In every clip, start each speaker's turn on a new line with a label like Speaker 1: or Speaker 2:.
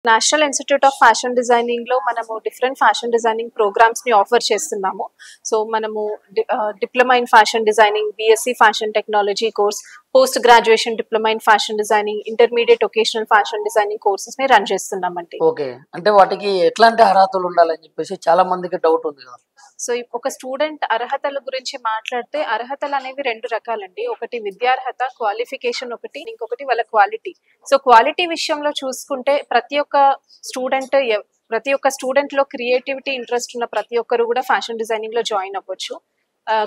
Speaker 1: National institute of fashion designing లో మనము different fashion designing programmes ని ఆఫర్ చేస్తున్నాము. సో మనము diploma in fashion designing, BSc fashion technology course, post graduation diploma in fashion designing, intermediate vocational fashion designing courses ని run చేస్తున్నామండి.
Speaker 2: Okay. అంటే వాటికి ఎట్లాంటి అర్హతలు ఉండాలని చెప్పేసి చాలా మందికి డౌట్ ఉంది కదా.
Speaker 1: సో ఒక స్టూడెంట్ అర్హతల గురించి మాట్లాడితే అర్హతలు అనేవి రెండు రకాలండి. ఒకటి విద్యార్హత, క్వాలిఫికేషన్ ఒకటి, ఇంకొకటి వాళ్ళ క్వాలిటీ. సో క్వాలిటీ విషయంలో చూసుకుంటే ప్రతి ఒక్క స్టూడెంట్ లో క్రియేటివిటీ ఇంట్రెస్ట్ ఉన్న ప్రతి ఒక్కరు కూడా ఫ్యాషన్ డిజైనింగ్ లో జాయిన్ అవ్వచ్చు.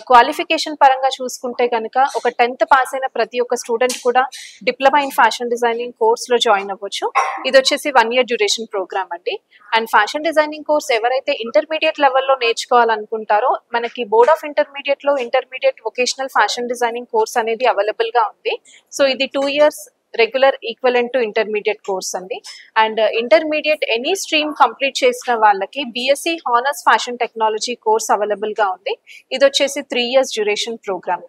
Speaker 1: క్వాలిఫికేషన్ పరంగా చూసుకుంటే కనుక ఒక 10th పాస్ అయిన ప్రతి ఒక్క స్టూడెంట్ కూడా diploma in fashion designing course లో జాయిన్ అవ్వచ్చు. ఇది వచ్చేసి 1 year డ్యూరేషన్ ప్రోగ్రామ్ అండి. అండ్ ఫ్యాషన్ డిజైనింగ్ కోర్స్ ఎవరైతే ఇంటర్మీడియట్ లెవెల్లో నేర్చుకోవాలనుకుంటారో మనకి బోర్డ్ ఆఫ్ ఇంటర్మీడియట్ లో intermediate vocational fashion designing course అనేది అవైలబుల్ గా ఉంది. సో ఇది 2 years regular equivalent to intermediate course అండి. And intermediate any stream complete చేసిన వాళ్ళకి BSc honours fashion technology course available గా ఉంది. ఇది వచ్చేసి 3 years డ్యూరేషన్ ప్రోగ్రామ్.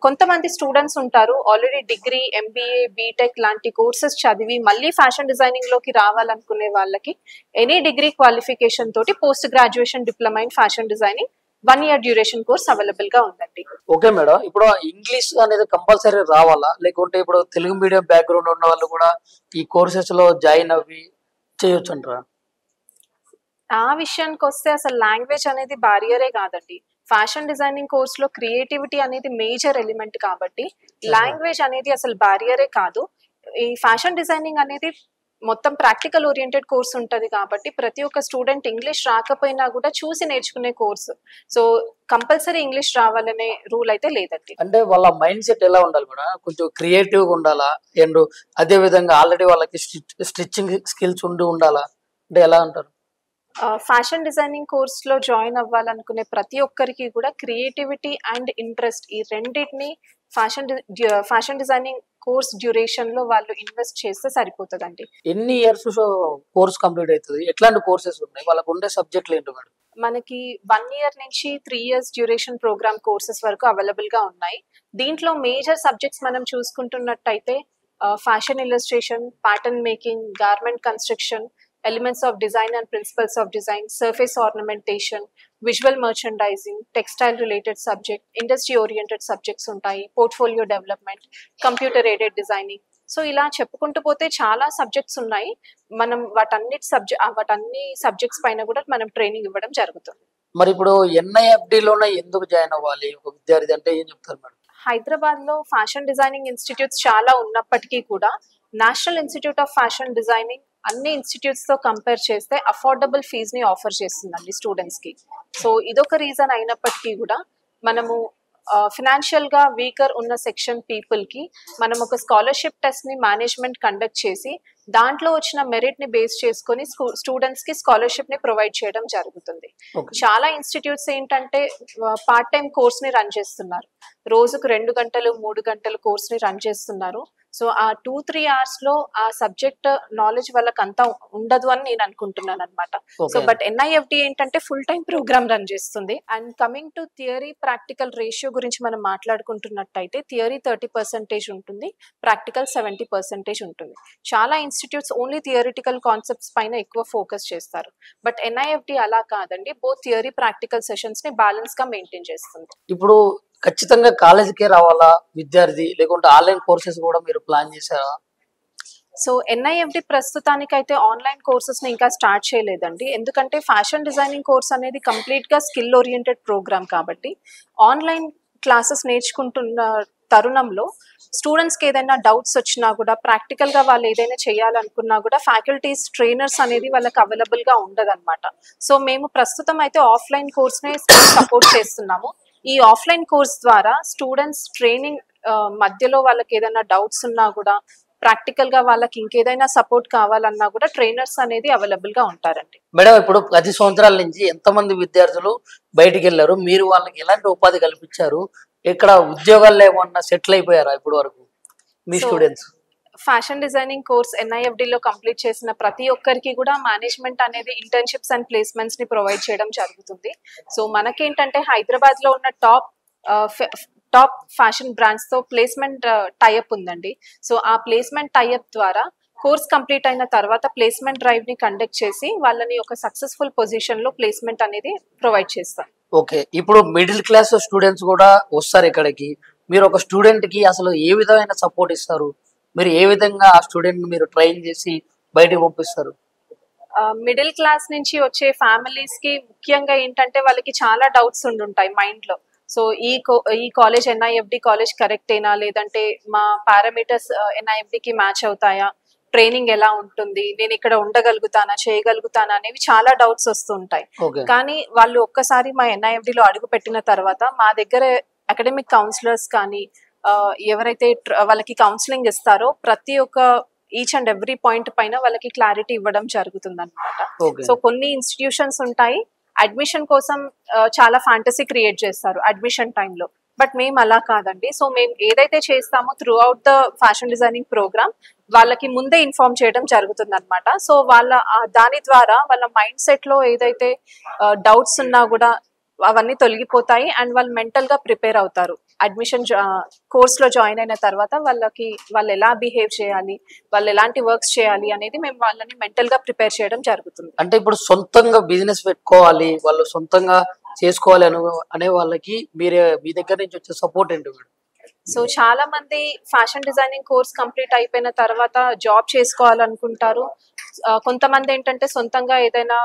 Speaker 1: కొంతమంది స్టూడెంట్స్ ఉంటారు ఆల్రెడీ డిగ్రీ, ఎంబీఏ, బీటెక్ లాంటి కోర్సెస్ చదివి మళ్ళీ ఫ్యాషన్ డిజైనింగ్ లోకి రావాలనుకునే వాళ్ళకి ఎనీ డిగ్రీ క్వాలిఫికేషన్ తోటి post graduation diploma in fashion designing 1 year duration course available గా ఉందండి.
Speaker 2: ఓకే మేడం, ఇప్పుడు ఇంగ్లీష్ అనేది కంపల్సరీ రావాలా, లేకుంటే ఇప్పుడు తెలుగు మీడియం బ్యాక్గ్రౌండ్ ఉన్న వాళ్ళు కూడా ఈ కోర్సెస్ లో జాయిన్ అవ్వి చేయొచ్చు అంటారా?
Speaker 1: ఆ విషయానికి వస్తే అసలు లాంగ్వేజ్ అనేది బారియరే కాదండి. ఫ్యాషన్ డిజైనింగ్ కోర్స్ లో క్రియేటివిటీ అనేది మేజర్ ఎలిమెంట్ కాబట్టి లాంగ్వేజ్ అనేది అసలు బారియరే కాదు. ఈ ఫ్యాషన్ డిజైనింగ్ అనేది మొత్తం ప్రాక్టికల్ ఓరియంటెడ్ కోర్స్ ఉంటుంది కాబట్టి ప్రతి ఒక్క స్టూడెంట్ ఇంగ్లీష్ రాకపోయినా కూడా చూసి నేర్చుకునే కోర్సు. సో కంపల్సరీ ఇంగ్లీష్ రావాలనే రూల్ అయితే లేదండి.
Speaker 2: అంటే వాళ్ళ మైండ్ సెట్ ఎలా ఉండాలి మేడం? కొంచెం క్రియేటివ్ గా ఉండాలా, అండ్ అదే విధంగా ఆల్రెడీ వాళ్ళకి స్టిచ్చింగ్ స్కిల్స్ ఉండాలా, అంటే ఎలా అంటారు?
Speaker 1: ఫ్యాషన్ డిజైనింగ్ కోర్స్ లో జాయిన్ అవ్వాలనుకునే ప్రతి ఒక్కరికి కూడా క్రియేటివిటీ అండ్ ఇంట్రెస్ట్ ఈ రెండింటిని ఫ్యాషన్ డిజైనింగ్ కోర్స్ డ్యూరేషన్ లో వాళ్ళు ఇన్వెస్ట్ చేస్తే సరిపోతుందండి.
Speaker 2: ఎన్ని ఇయర్స్ కోర్స్ కంప్లీట్ అవుతుంది? ఎట్లాంటి కోర్సెస్ ఉన్నాయి? వాళ్ళకు ఉండే సబ్జెక్టులు ఏంటి మేడం?
Speaker 1: మనకి 1 year నుంచి 3 years డ్యూరేషన్ ప్రోగ్రామ్ కోర్సెస్ వరకు అవైలబుల్ గా ఉన్నాయి. దీంట్లో మేజర్ సబ్జెక్ట్స్ మనం చూసుకుంటున్నట్టయితే fashion illustration, pattern making, garment construction, elements of design and principles of design, surface ornamentation, visual merchandising, textile related subject, industry oriented subjects ఉంటాయి, portfolio development, computer aided designing. So ఇలా చెప్పుకుంటూ పోతే చాలా subjects ఉన్నాయి. మనం వాటన్ని subjects పైన కూడా మనం ట్రైనింగ్ ఇవ్వడం జరుగుతుంది.
Speaker 2: మరి ఇప్పుడు ఎన్ఐఎఫ్డిలోనే ఎందుకు జాయిన్ అవ్వాలి ఒక విద్యార్థి అంటే ఏం చెప్తారు మేడం?
Speaker 1: హైదరాబాద్ లో ఫ్యాషన్ డిజైనింగ్ ఇన్స్టిట్యూట్స్ చాలా ఉన్నప్పటికీ కూడా national institute of fashion designing అన్ని ఇన్స్టిట్యూట్స్ తో కంపేర్ చేస్తే అఫోర్డబుల్ ఫీజ్ ని ఆఫర్ చేస్తుందండి స్టూడెంట్స్ కి. సో ఇదొక రీజన్ అయినప్పటికీ కూడా మనము ఫినాన్షియల్ గా వీకర్ ఉన్న సెక్షన్ పీపుల్ కి మనం ఒక స్కాలర్షిప్ టెస్ట్ ని మేనేజ్మెంట్ కండక్ట్ చేసి దాంట్లో వచ్చిన మెరిట్ ని బేస్ చేసుకొని స్టూడెంట్స్ కి స్కాలర్షిప్ ని ప్రొవైడ్ చేయడం జరుగుతుంది. చాలా ఇన్స్టిట్యూట్స్ ఏంటంటే పార్ట్ టైం కోర్స్ ని రన్ చేస్తున్నారు. రోజుకు 2 గంటలు 3 గంటలు కోర్స్ ని రన్ చేస్తున్నారు. సో ఆ 2-3 hours లో ఆ సబ్జెక్ట్ నాలెడ్జ్ వాళ్ళకి అంతా ఉండదు అని నేను అనుకుంటున్నాను అనమాట. సో బట్ ఎన్ఐఎఫ్డి ఏంటంటే ఫుల్ టైం ప్రోగ్రామ్ రన్ చేస్తుంది. And coming two theory practical ratio గురించి మనం మాట్లాడుకుంటున్నట్టయితే థియరీ 30% ఉంటుంది, ప్రాక్టికల్ 70% ఉంటుంది. చాలా ఇన్స్టిట్యూట్స్ ఓన్లీ థియరిటికల్ కాన్సెప్ట్స్ పైన ఎక్కువ ఫోకస్ చేస్తారు. బట్ ఎన్ఐఎఫ్డి అలా కాదండి, బోత్ థియరీ ప్రాక్టికల్ సెషన్స్ ని బ్యాలెన్స్ గా మెయింటైన్ చేస్తుంది.
Speaker 2: ఇప్పుడు ఖచ్చితంగా కాలేజీకే రావాలా విద్యార్థి, లేకుంటే ఆన్లైన్ కోర్సెస్ కూడా మీరు ప్లాన్ చేశారా?
Speaker 1: సో ఎన్ఐఎఫ్డి ప్రస్తుతానికైతే ఆన్లైన్ కోర్సెస్ ని ఇంకా స్టార్ట్ చేయలేదండి. ఎందుకంటే ఫ్యాషన్ డిజైనింగ్ కోర్స్ అనేది కంప్లీట్ గా స్కిల్ ఓరియంటెడ్ ప్రోగ్రామ్ కాబట్టి ఆన్లైన్ క్లాసెస్ నేర్చుకుంటున్న తరుణంలో స్టూడెంట్స్ కి ఏదైనా డౌట్స్ వచ్చినా కూడా ప్రాక్టికల్ గా వాళ్ళు ఏదైనా చేయాలనుకున్నా కూడా ఫ్యాకల్టీస్, ట్రైనర్స్ అనేది వాళ్ళకి అవైలబుల్ గా ఉండదన్నమాట. సో మేము ప్రస్తుతం అయితే ఆఫ్లైన్ కోర్స్ నే సపోర్ట్ చేస్తున్నాము. ఈ ఆఫ్లైన్ కోర్స్ ద్వారా స్టూడెంట్స్ ట్రైనింగ్ మధ్యలో వాళ్ళకి ఏదైనా డౌట్స్ ఉన్నా కూడా ప్రాక్టికల్ గా వాళ్ళకి ఇంకేదైనా సపోర్ట్ కావాలన్నా కూడా ట్రైనర్స్ అనేది అవైలబుల్ గా ఉంటారండి.
Speaker 2: మేడం, ఇప్పుడు 10 సంవత్సరాల నుంచి ఎంతమంది విద్యార్థులు బయటికి వెళ్ళారు? మీరు వాళ్ళకి ఎలాంటి ఉపాధి కల్పించారు? ఇక్కడ ఉద్యోగాల్లో ఏమన్నా సెటిల్ అయిపోయారా ఇప్పుడు వరకు మీ students?
Speaker 1: Fashion designing course NIFD లో కంప్లీట్ చేసిన ప్రతి ఒక్కరికి కూడా మేనేజ్మెంట్ అనేది ఇంటర్న్షిప్స్ అండ్ ప్లేస్మెంట్స్ ని ప్రొవైడ్ చేయడం జరుగుతుంది. సో మనకేంటంటే హైదరాబాద్ లో ఉన్న టాప్ ఫ్యాషన్ బ్రాండ్స్ తో ప్లేస్మెంట్ టైఅప్ ఉందండి. సో ఆ ప్లేస్మెంట్ టైఅప్ ద్వారా కోర్స్ కంప్లీట్ అయిన తర్వాత ప్లేస్మెంట్ డ్రైవ్ ని కండక్ట్ చేసి వాళ్ళని ఒక సక్సెస్ఫుల్ పొజిషన్ లో ప్లేస్మెంట్ అనేది ప్రొవైడ్ చేస్తాం.
Speaker 2: ఓకే, ఇప్పుడు మిడిల్ క్లాస్ స్టూడెంట్స్ కూడా వస్తారు ఇక్కడికి. మీరు ఒక స్టూడెంట్ కి అసలు ఏ విధమైన సపోర్ట్ ఇస్తారు? మీరు ఏ విధంగా ఆ స్టూడెంట్ మీరు ట్రైన్ చేసి బయటకు పంపిస్తారు?
Speaker 1: మిడిల్ క్లాస్ నుంచి వచ్చే ఫ్యామిలీస్ కి ముఖ్యంగా ఏంటంటే వాళ్ళకి చాలా డౌట్స్ ఉండుంటాయి మైండ్ లో. సో ఈ కాలేజ్ NIFD కాలేజ్ కరెక్టేనా, లేదంటే మా పారామీటర్స్ NIFD కి మ్యాచ్ అవుతాయా, ట్రైనింగ్ ఎలా ఉంటుంది, నేను ఇక్కడ ఉండగలుగుతానా, చేయగలుగుతానా అనేవి చాలా డౌట్స్ వస్తుంటాయి. కానీ వాళ్ళు ఒక్కసారి మా NIFD లో అడుగు పెట్టిన తర్వాత మా దగ్గర అకాడమిక్ కౌన్సిలర్స్ కానీ ఎవరైతే వాళ్ళకి కౌన్సిలింగ్ ఇస్తారో ప్రతి ఒక్క ఈచ్ అండ్ ఎవ్రీ పాయింట్ పైన వాళ్ళకి క్లారిటీ ఇవ్వడం జరుగుతుంది అనమాట. సో కొన్ని ఇన్స్టిట్యూషన్స్ ఉంటాయి అడ్మిషన్ కోసం చాలా ఫ్యాంటసీ క్రియేట్ చేస్తారు అడ్మిషన్ టైంలో, బట్ మేము అలా కాదండి. సో మేము ఏదైతే చేస్తామో throughout the fashion designing program వాళ్ళకి ముందే ఇన్ఫార్మ్ చేయడం జరుగుతుంది అనమాట. సో దాని ద్వారా వాళ్ళ మైండ్ సెట్ లో ఏదైతే డౌట్స్ ఉన్నా కూడా అవన్నీ తొలగిపోతాయి అండ్ వాళ్ళు మెంటల్ గా ప్రిపేర్ అవుతారు. అడ్మిషన్ కోర్స్ లో జాయిన్ అయిన తర్వాత వాళ్ళు ఎలా బిహేవ్ చేయాలి, వాళ్ళు ఎలాంటి వర్క్స్ చేయాలి అనేది మేము వాళ్ళని మెంటల్ గా ప్రిపేర్ చేయడం జరుగుతుంది.
Speaker 2: అంటే ఇప్పుడు సొంతంగా బిజినెస్ పెట్టుకోవాలి, వాళ్ళు సొంతంగా చేసుకోవాలి అనే వాళ్ళకి మీ దగ్గర నుంచి వచ్చే సపోర్ట్ ఏంటి?
Speaker 1: సో చాలా మంది ఫ్యాషన్ డిజైనింగ్ కోర్స్ కంప్లీట్ అయిపోయిన తర్వాత జాబ్ చేసుకోవాలనుకుంటారు. కొంతమంది ఏంటంటే సొంతంగా ఏదైనా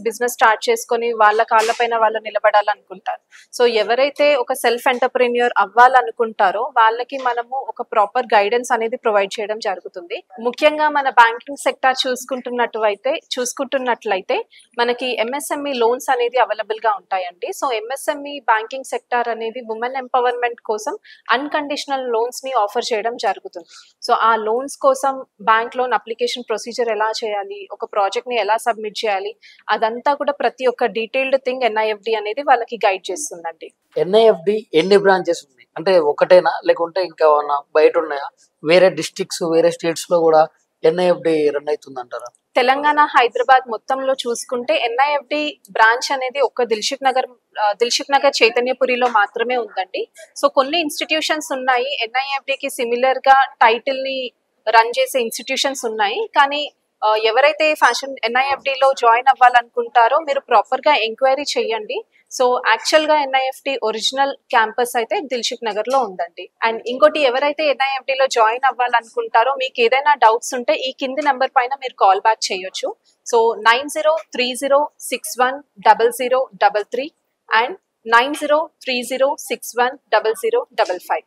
Speaker 1: బిజినెస్ స్టార్ట్ చేసుకొని వాళ్ళ కాళ్ళపైన వాళ్ళు నిలబడాలనుకుంటారు. సో ఎవరైతే ఒక సెల్ఫ్ ఎంటర్ప్రెన్యూర్ అవ్వాలనుకుంటారో వాళ్ళకి మనము ఒక ప్రాపర్ గైడెన్స్ అనేది ప్రొవైడ్ చేయడం జరుగుతుంది. ముఖ్యంగా మన బ్యాంకింగ్ సెక్టార్ చూసుకుంటున్నట్లయితే మనకి MSME లోన్స్ అనేది అవైలబుల్ గా ఉంటాయండి. సో MSME బ్యాంకింగ్ సెక్టార్ అనేది ఉమెన్ ఎంపవర్మెంట్ కోసం అన్కండిషనల్ లోన్స్ ని ఆఫర్ చేయడం జరుగుతుంది. సో ఆ లోన్స్ కోసం బ్యాంక్ లోన్ అప్లికేషన్ ప్రొసీజర్ ఎలా చేయాలి, ఒక ప్రాజెక్ట్ ని ఎలా సబ్మిట్ చేయాలి, అదంతా కూడా ప్రతి ఒక్క డీటెయిల్డ్ థింగ్ NIFD అనేది వాళ్ళకి గైడ్ చేస్తుందండి.
Speaker 2: NIFD ఎన్ని బ్రాంచెస్ ఉన్నాయి? అంటే ఒకటేనా లేకుంటే ఇంకా బయట ఉన్నాయా? వేరే డిస్ట్రిక్ట్స్ వేరే స్టేట్స్ లో కూడా NIFD రన్ అవుతుంది అంటారా?
Speaker 1: తెలంగాణ, హైదరాబాద్ మొత్తంలో చూసుకుంటే NIFD బ్రాంచ్ అనేది ఒక్క దిల్షుక్ నగర్ చైతన్యపురిలో మాత్రమే ఉందండి. సో కొన్ని ఇన్స్టిట్యూషన్స్ ఉన్నాయి NIFD కి సిమిలర్ గా టైటిల్ ని రన్ చేసే ఇన్స్టిట్యూషన్స్ ఉన్నాయి. కానీ ఎవరైతే ఫ్యాషన్ NIFD లో జాయిన్ అవ్వాలనుకుంటారో మీరు ప్రాపర్ గా ఎంక్వైరీ చేయండి. సో యాక్చువల్ గా NIFD ఒరిజినల్ క్యాంపస్ అయితే దిల్షుక్ నగర్ లో ఉందండి. అండ్ ఇంకోటి, ఎవరైతే NIFD లో జాయిన్ అవ్వాలనుకుంటారో మీకు ఏదైనా డౌట్స్ ఉంటే ఈ కింది నెంబర్ పైన మీరు కాల్ బ్యాక్ చేయొచ్చు. So 9030610033 and 9030610055.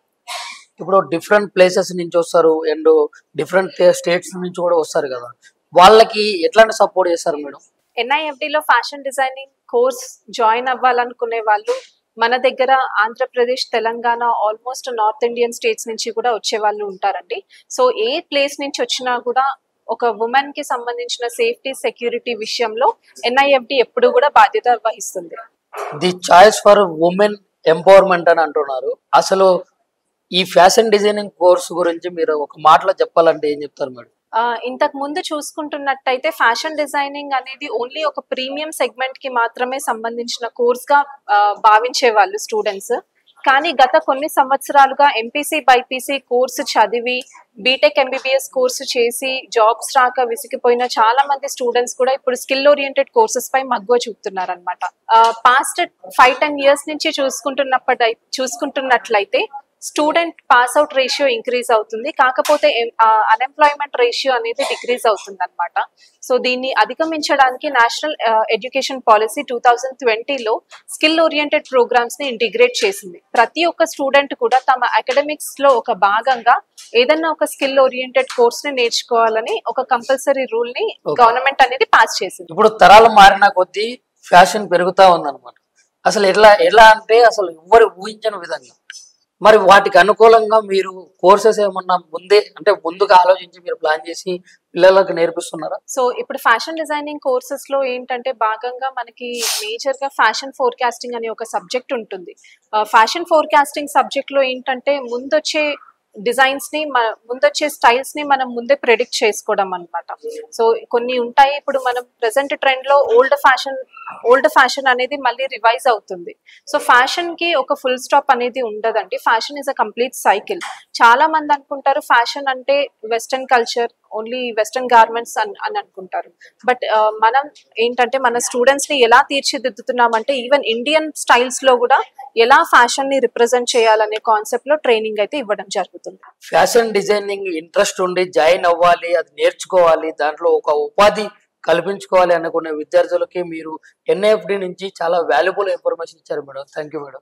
Speaker 2: ఇప్పుడు డిఫరెంట్ ప్లేసెస్ నుంచి వస్తారు అండ్ డిఫరెంట్ స్టేట్స్ నుంచి కూడా వస్తారు కదా, వాళ్ళకి ఎట్లాంటి సపోర్ట్ చేస్తారు మేడం?
Speaker 1: NIFD లో ఫ్యాషన్ డిజైనింగ్ కోర్స్ జాయిన్ అవ్వాలనుకునే వాళ్ళు మన దగ్గర Andhra Pradesh, Telangana, almost north Indian states నుంచి కూడా వచ్చే వాళ్ళు ఉంటారండి. సో ఏ ప్లేస్ నుంచి వచ్చినా కూడా ఒక ఉమెన్ కి సంబంధించిన సేఫ్టీ సెక్యూరిటీ విషయంలో NIFD ఎప్పుడు కూడా బాధ్యత వహిస్తుంది.
Speaker 2: The choice for women empowerment అని అంటున్నారు. అసలు ఈ ఫ్యాషన్ డిజైనింగ్ కోర్స్ గురించి మీరు ఒక మాటలో చెప్పాలంటే ఏం చెప్తారు మేడం?
Speaker 1: ఇంతకు ముందు చూసుకుంటున్నట్టయితే ఫ్యాషన్ డిజైనింగ్ అనేది ఓన్లీ ఒక ప్రీమియం సెగ్మెంట్ కి మాత్రమే సంబంధించిన కోర్స్ గా భావించే వాళ్ళు స్టూడెంట్స్. కానీ గత కొన్ని సంవత్సరాలుగా MPC BIPC కోర్సు చదివి బీటెక్ MBBS కోర్సు చేసి జాబ్స్ రాక విసిగిపోయిన చాలా మంది స్టూడెంట్స్ కూడా ఇప్పుడు స్కిల్ ఓరియంటెడ్ కోర్సెస్ పై మక్కువ చూపుతున్నారు అనమాట. పాస్ట్ 5-10 years నుంచి చూసుకుంటున్నట్లయితే student pass out ratio increase అవుతుంది, కాకపోతే అన్ఎంప్లాయ్మెంట్ రేషియో అనేది డిక్రీజ్ అవుతుంది అనమాట. సో దీన్ని అధిగమించడానికి నేషనల్ ఎడ్యుకేషన్ పాలసీ 2020లో స్కిల్ ఓరియంటెడ్ ప్రోగ్రామ్స్ ని ఇంటిగ్రేట్ చేసింది. ప్రతి ఒక్క స్టూడెంట్ కూడా తమ అకాడమిక్స్ లో ఒక భాగంగా ఏదన్నా ఒక స్కిల్ ఓరియంటెడ్ కోర్స్ ని నేర్చుకోవాలని ఒక కంపల్సరీ రూల్ ని గవర్నమెంట్ అనేది పాస్ చేసింది.
Speaker 2: ఇప్పుడు తరాలు మారిన కొద్దీ ఫ్యాషన్ పెరుగుతా ఉందన్నమాట. అసలు ఎలా అంటే అసలు ఎవరు ఊహించని విధంగా, మరి వాటికి అనుకూలంగా మీరు కోర్సెస్ ఏమన్నా ముందుగా ఆలోచించి మీరు ప్లాన్ చేసి పిల్లలకు నేర్పిస్తున్నారా?
Speaker 1: సో ఇప్పుడు ఫ్యాషన్ డిజైనింగ్ కోర్సెస్ లో ఏంటంటే భాగంగా మనకి మేజర్ గా ఫ్యాషన్ ఫోర్కాస్టింగ్ అనే ఒక సబ్జెక్ట్ ఉంటుంది. ఫ్యాషన్ ఫోర్కాస్టింగ్ సబ్జెక్ట్ లో ఏంటంటే ముందొచ్చే డిజైన్స్ ని ముందొచ్చే స్టైల్స్ ని మనం ముందే ప్రెడిక్ట్ చేసుకోవడం అనమాట. సో కొన్ని ఉంటాయి, ఇప్పుడు మనం ప్రెసెంట్ ట్రెండ్ లో ఓల్డ్ ఫ్యాషన్ ఓల్డ్ ఫ్యాషన్ అనేది మళ్ళీ రివైజ్ అవుతుంది. సో ఫ్యాషన్ కి ఒక ఫుల్ స్టాప్ అనేది ఉండదండి. Fashion is a complete cycle. చాలా మంది అనుకుంటారు ఫ్యాషన్ అంటే western culture, only western garments అని అనుకుంటారు. బట్ మనం ఏంటంటే మన స్టూడెంట్స్ ని ఎలా తీర్చిదిద్దుతున్నామంటే ఈవెన్ ఇండియన్ స్టైల్స్ లో కూడా ఎలా ఫ్యాషన్ ని రిప్రజెంట్ చేయాలనే కాన్సెప్ట్ లో ట్రైనింగ్ అయితే ఇవ్వడం జరుగుతుంది.
Speaker 2: ఫ్యాషన్ డిజైనింగ్ ఇంట్రెస్ట్ ఉండి జాయిన్ అవ్వాలి, అది నేర్చుకోవాలి, దాంట్లో ఒక ఉపాధి కల్పించుకోవాలి అనుకునే విద్యార్థులకి మీరు ఎన్ఐఎఫ్డి నుంచి చాలా వాల్యుబుల్ ఇన్ఫర్మేషన్ ఇచ్చారు మేడం. Thank you madam.